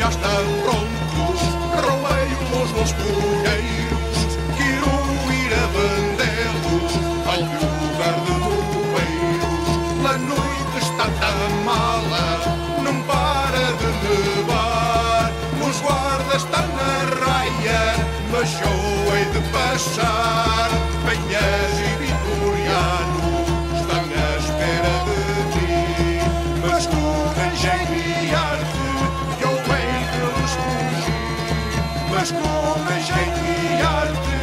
já estão prontos, roleiam-nos nos colheiros, quero ir a vendê-los ao lugar de bombeiros. A noite está tão mala, não para de nevar, os guardas estão na raia, mas eu hei de passar. Penhas e vitorianos estão à espera de mim, mas tu tens jeito e arte, eu hei de los fugir. Mas tu tens jeito e arte,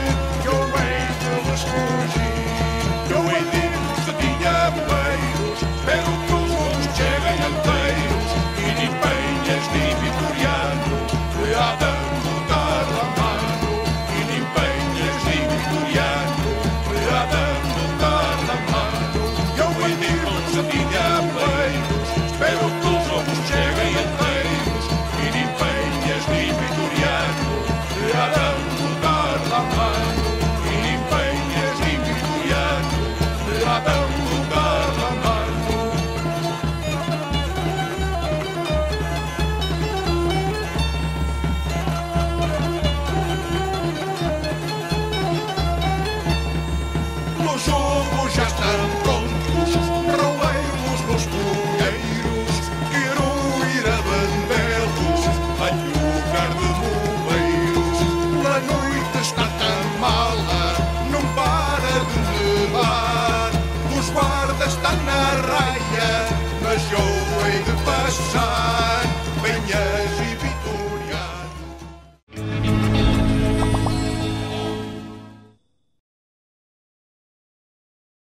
eu hei de los fugir. Eu hei de ir cedinha bombeiros, espero que os outros cheguem inteiros, e nem penhas nem vitoriano me há de botar a mano, e nem penhas nem vitoriano me há de botar a mano. Eu hei de ir cedinha bombeiros, espero que os outros cheguem inteiros, e nem penhas nem vitoriano me há de botar a mano, e nem penhas nem vitoriano me há de botar a mano. Os jogos já estão prontos, roleiam-nos nos colheiros, quero ir a vendê-los ao lugar de bombeiros. A noite está tão mala, não para de nevar, os guardas estão na raia, mas eu hei de passar.